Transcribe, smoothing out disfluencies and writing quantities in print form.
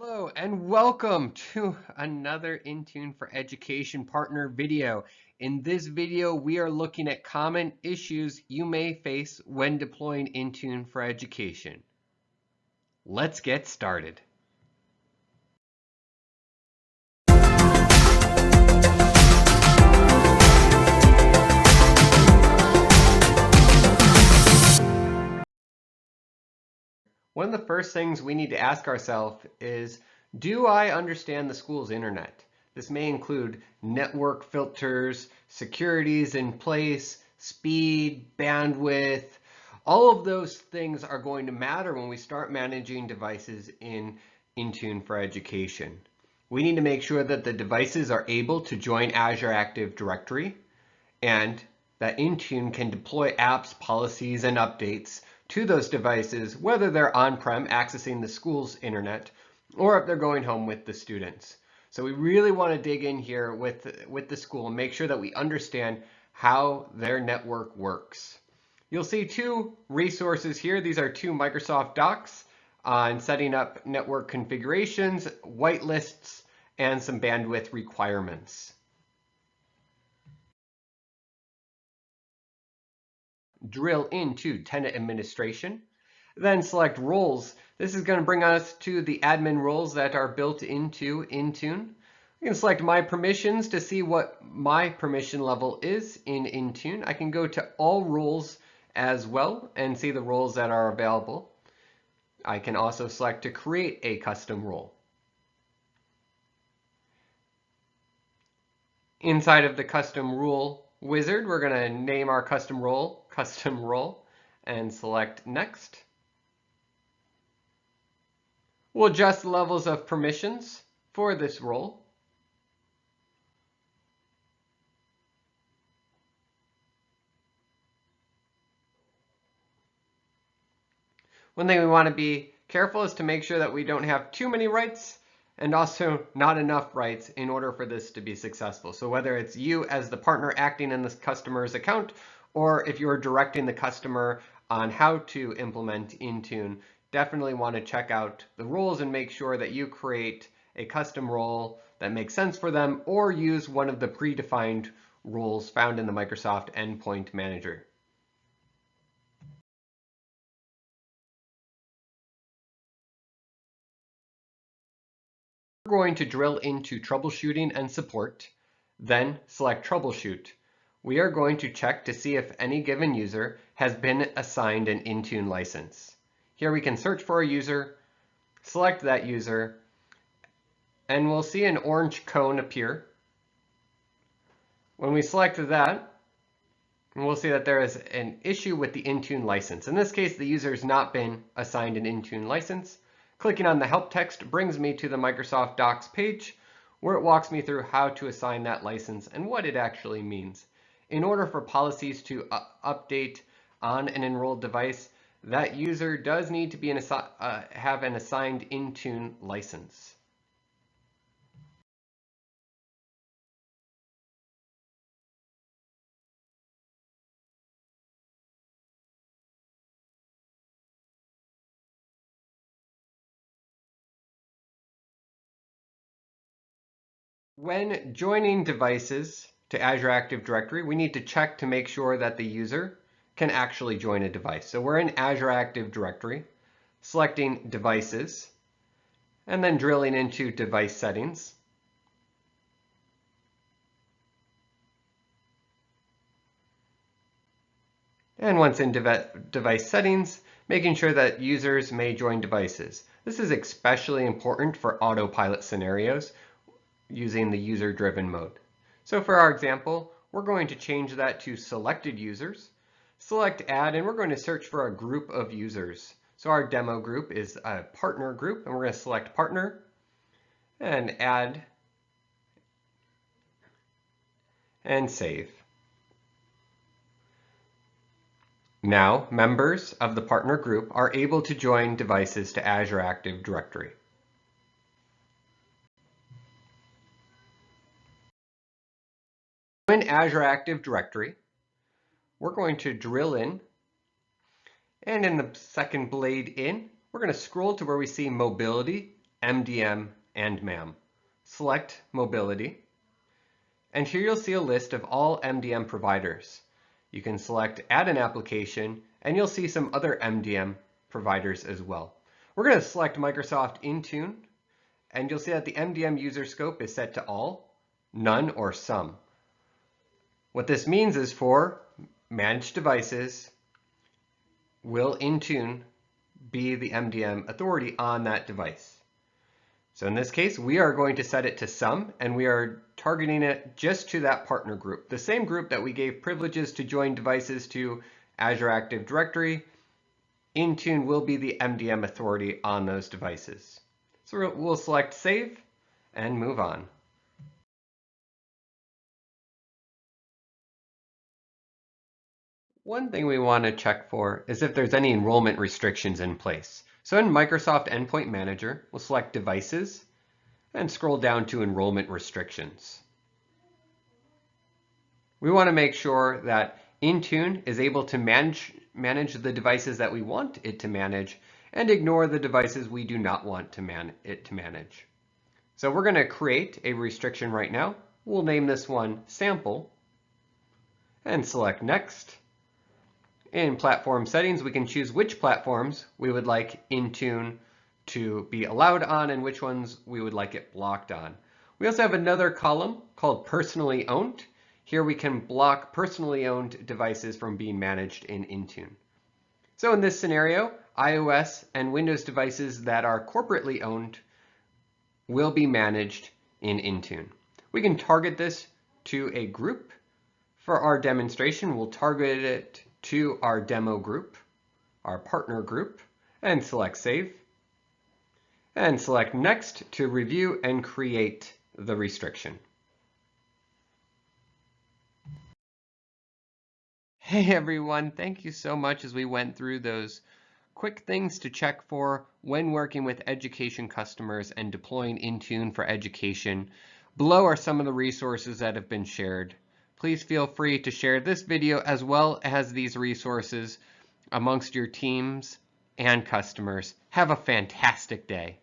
Hello and welcome to another Intune for Education partner video. In this video, we are looking at common issues you may face when deploying Intune for Education. Let's get started. One of the first things we need to ask ourselves is, do I understand the school's internet? This may include network filters, securities in place, speed, bandwidth. All of those things are going to matter when we start managing devices in Intune for Education. We need to make sure that the devices are able to join Azure Active Directory and that Intune can deploy apps, policies, and updates to those devices, whether they're on-prem accessing the school's internet or if they're going home with the students. So we really want to dig in here with the school and make sure that we understand how their network works. You'll see two resources here. These are two Microsoft docs on setting up network configurations, whitelists, and some bandwidth requirements. Drill into tenant administration, then select roles. This is going to bring us to the admin roles that are built into Intune. We can select my permissions to see what my permission level is in Intune. I can go to all roles as well and see the roles that are available. I can also select to create a custom role. Inside of the custom rule wizard, we're going to name our custom role, and select next. We'll adjust the levels of permissions for this role. One thing we want to be careful is to make sure that we don't have too many rights and also not enough rights in order for this to be successful. So whether it's you as the partner acting in this customer's account, or if you're directing the customer on how to implement Intune, definitely want to check out the roles and make sure that you create a custom role that makes sense for them, or use one of the predefined roles found in the Microsoft Endpoint Manager. We're going to drill into troubleshooting and support, then select troubleshoot. We are going to check to see if any given user has been assigned an Intune license. Here we can search for a user, select that user, and we'll see an orange cone appear. When we select that, we'll see that there is an issue with the Intune license. In this case, the user has not been assigned an Intune license. Clicking on the help text brings me to the Microsoft Docs page, where it walks me through how to assign that license and what it actually means. In order for policies to update on an enrolled device, that user does need to be have an assigned Intune license. When joining devices to Azure Active Directory, we need to check to make sure that the user can actually join a device. So we're in Azure Active Directory, selecting Devices, and then drilling into Device Settings. And once in Device Settings, making sure that users may join devices. This is especially important for autopilot scenarios using the user-driven mode. So for our example, we're going to change that to selected users, select add, and we're going to search for a group of users. So our demo group is a partner group, and we're going to select partner and add and save. Now, members of the partner group are able to join devices to Azure Active Directory. In Azure Active Directory, we're going to drill in, and in the second blade in, we're going to scroll to where we see mobility MDM, and MAM. Select Mobility, and here you'll see a list of all MDM providers. You can select Add an Application, and you'll see some other MDM providers as well. We're going to select Microsoft Intune, and you'll see that the MDM user scope is set to all, none, or some. What this means is for managed devices, will Intune be the MDM authority on that device? So in this case, we are going to set it to some, and we are targeting it just to that partner group, the same group that we gave privileges to join devices to Azure Active Directory. Intune will be the MDM authority on those devices. So we'll select Save and move on. One thing we want to check for is if there's any enrollment restrictions in place. So in Microsoft Endpoint Manager, we'll select Devices and scroll down to Enrollment Restrictions. We want to make sure that Intune is able to manage the devices that we want it to manage and ignore the devices we do not want it to manage. So we're going to create a restriction right now. We'll name this one Sample and select Next. In platform settings, we can choose which platforms we would like Intune to be allowed on and which ones we would like it blocked on. We also have another column called Personally Owned. Here we can block personally owned devices from being managed in Intune. So in this scenario, iOS and Windows devices that are corporately owned will be managed in Intune. We can target this to a group. For our demonstration, we'll target it to our demo group, our partner group, and select Save. And select Next to review and create the restriction. Hey everyone, thank you so much as we went through those quick things to check for when working with education customers and deploying Intune for education. Below are some of the resources that have been shared. Please feel free to share this video as well as these resources amongst your teams and customers. Have a fantastic day.